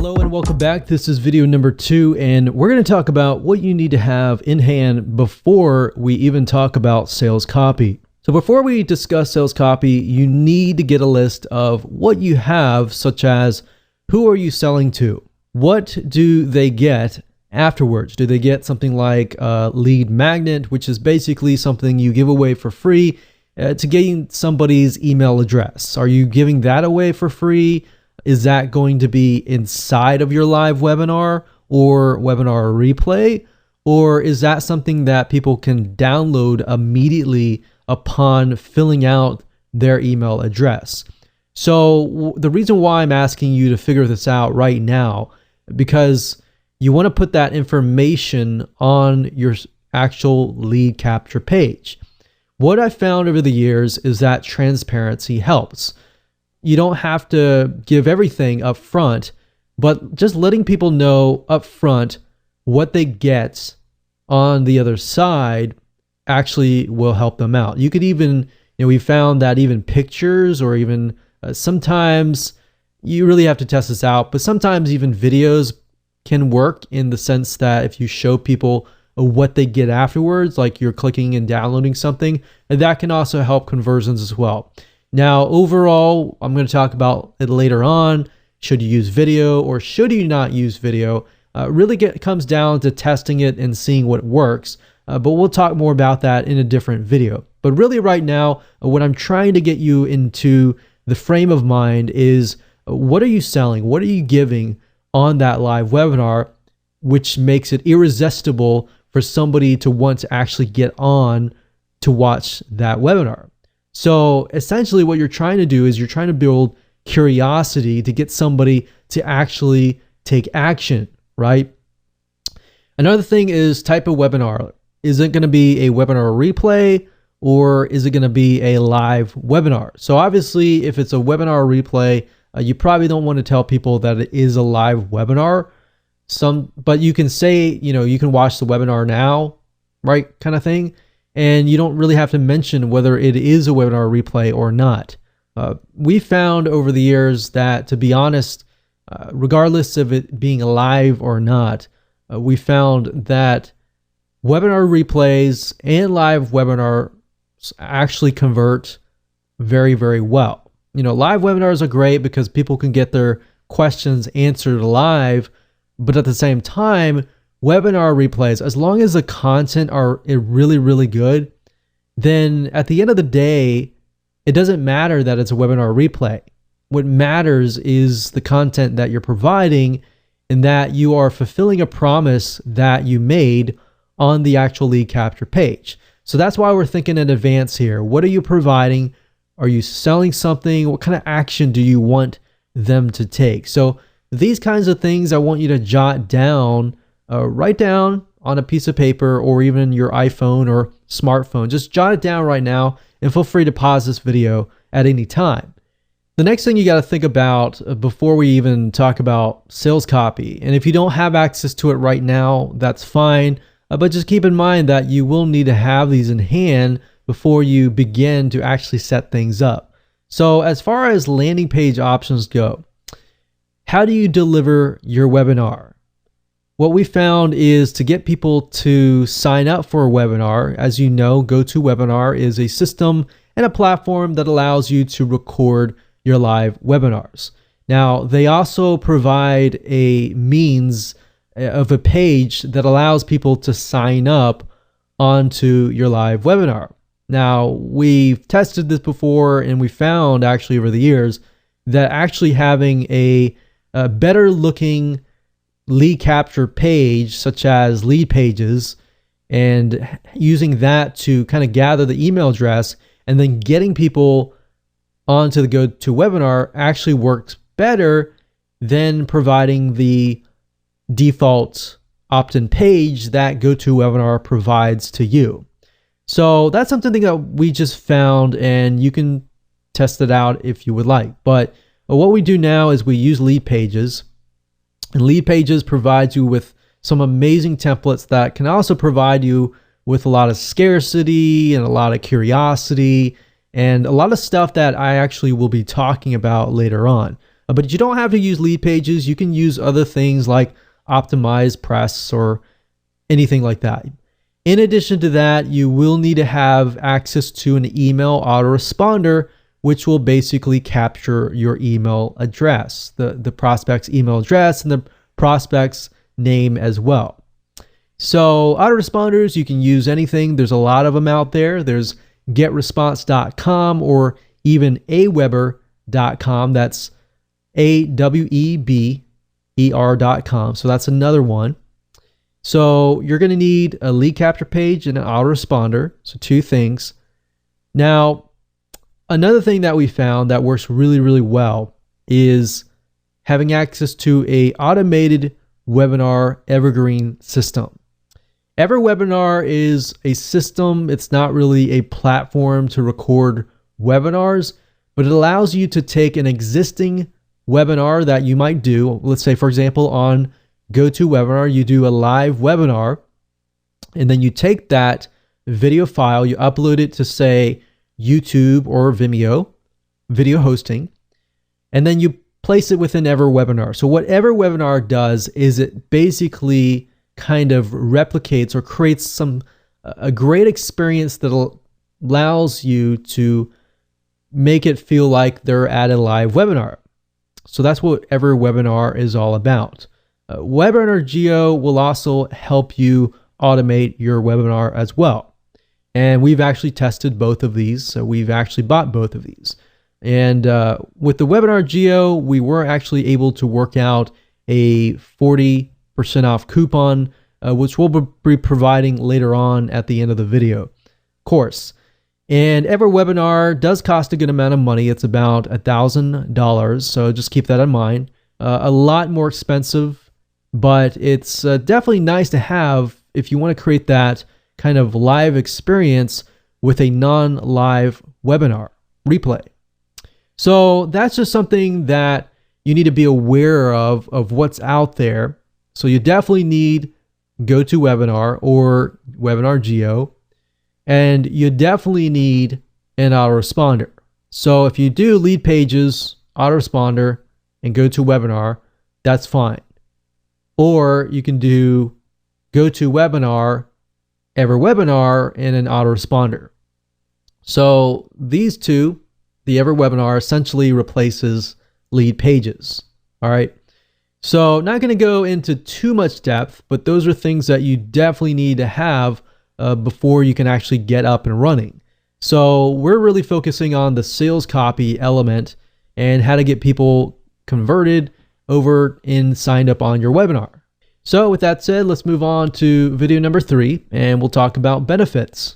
Hello and welcome back. This is video number 2, and we're going to talk about what you need to have in hand before we even talk about sales copy. So before we discuss sales copy, you need to get a list of what you have, such as who are you selling to? What do they get afterwards? Do they get something like a lead magnet, which is basically something you give away for free to gain somebody's email address? Are you giving that away for free? Is that going to be inside of your live webinar or webinar replay? Or is that something that people can download immediately upon filling out their email address? So the reason why I'm asking you to figure this out right now, because you want to put that information on your actual lead capture page. What I found over the years is that transparency helps. You don't have to give everything up front, but just letting people know up front what they get on the other side actually will help them out. You could even, we found that even pictures or even sometimes, you really have to test this out, but sometimes even videos can work in the sense that if you show people what they get afterwards, like you're clicking and downloading something, and that can also help conversions as well. Now, overall, I'm going to talk about it later on. Should you use video or should you not use video? Really comes down to testing it and seeing what works. But we'll talk more about that in a different video. But really right now, what I'm trying to get you into the frame of mind is what are you selling? What are you giving on that live webinar, which makes it irresistible for somebody to want to actually get on to watch that webinar. So essentially what you're trying to do is you're trying to build curiosity to get somebody to actually take action, right? Another thing is type of webinar. Is it going to be a webinar replay or is it going to be a live webinar? So obviously if it's a webinar replay, you probably don't want to tell people that it is a live webinar. But you can say, you can watch the webinar now, right? Kind of thing. And you don't really have to mention whether it is a webinar replay or not. We found over the years that, to be honest, regardless of it being live or not, we found that webinar replays and live webinars actually convert very, very well. Live webinars are great because people can get their questions answered live, but at the same time, webinar replays, as long as the content are really, really good, then at the end of the day, it doesn't matter that it's a webinar replay. What matters is the content that you're providing and that you are fulfilling a promise that you made on the actual lead capture page. So that's why we're thinking in advance here. What are you providing? Are you selling something? What kind of action do you want them to take? So these kinds of things I want you to jot down. Write down on a piece of paper or even your iPhone or smartphone. Just jot it down right now and feel free to pause this video at any time. The next thing you got to think about before we even talk about sales copy, and if you don't have access to it right now, that's fine, but just keep in mind that you will need to have these in hand before you begin to actually set things up. So as far as landing page options go, how do you deliver your webinar? What we found is to get people to sign up for a webinar. As you know, GoToWebinar is a system and a platform that allows you to record your live webinars. Now, they also provide a means of a page that allows people to sign up onto your live webinar. Now, we've tested this before and we found actually over the years that actually having a better looking lead capture page, such as lead pages, and using that to kind of gather the email address and then getting people onto the GoToWebinar actually works better than providing the default opt-in page that GoToWebinar provides to you. So that's something that we just found, and you can test it out if you would like. But what we do now is we use lead pages. And lead pages provides you with some amazing templates that can also provide you with a lot of scarcity and a lot of curiosity and a lot of stuff that I actually will be talking about later on. But you don't have to use lead pages. You can use other things like optimize press or anything like that. In addition to that, you will need to have access to an email autoresponder, which will basically capture your email address, the prospect's email address and the prospect's name as well. So autoresponders, you can use anything. There's a lot of them out there. There's getresponse.com or even aweber.com. That's AWEBER.com. So that's another one. So you're going to need a lead capture page and an autoresponder. So two things. Now, another thing that we found that works really, really well is having access to a automated webinar evergreen system. Every webinar is a system. It's not really a platform to record webinars, but it allows you to take an existing webinar that you might do. Let's say, for example, on GoToWebinar, you do a live webinar, and then you take that video file, you upload it to, say, YouTube or Vimeo, video hosting, and then you place it within Every Webinar. So what Every Webinar does is it basically kind of replicates or creates a great experience that allows you to make it feel like they're at a live webinar. So that's what Every Webinar is all about. Webinar Geo will also help you automate your webinar as well. And we've actually tested both of these. So we've actually bought both of these. And with the Webinar Geo, we were actually able to work out a 40% off coupon, which we'll be providing later on at the end of the video course. And Every Webinar does cost a good amount of money. It's about $1,000. So just keep that in mind. A lot more expensive, but it's definitely nice to have if you want to create that kind of live experience with a non-live webinar replay. So that's just something that you need to be aware of what's out there. So you definitely need GoToWebinar or Webinar Geo, and you definitely need an autoresponder. So if you do lead pages, autoresponder, and GoToWebinar, that's fine. Or you can do GoToWebinar, Every Webinar, and an autoresponder. So these two, the Every Webinar essentially replaces lead pages. All right. So not going to go into too much depth, but those are things that you definitely need to have before you can actually get up and running. So we're really focusing on the sales copy element and how to get people converted over and signed up on your webinar. So with that said, let's move on to video number 3, and we'll talk about benefits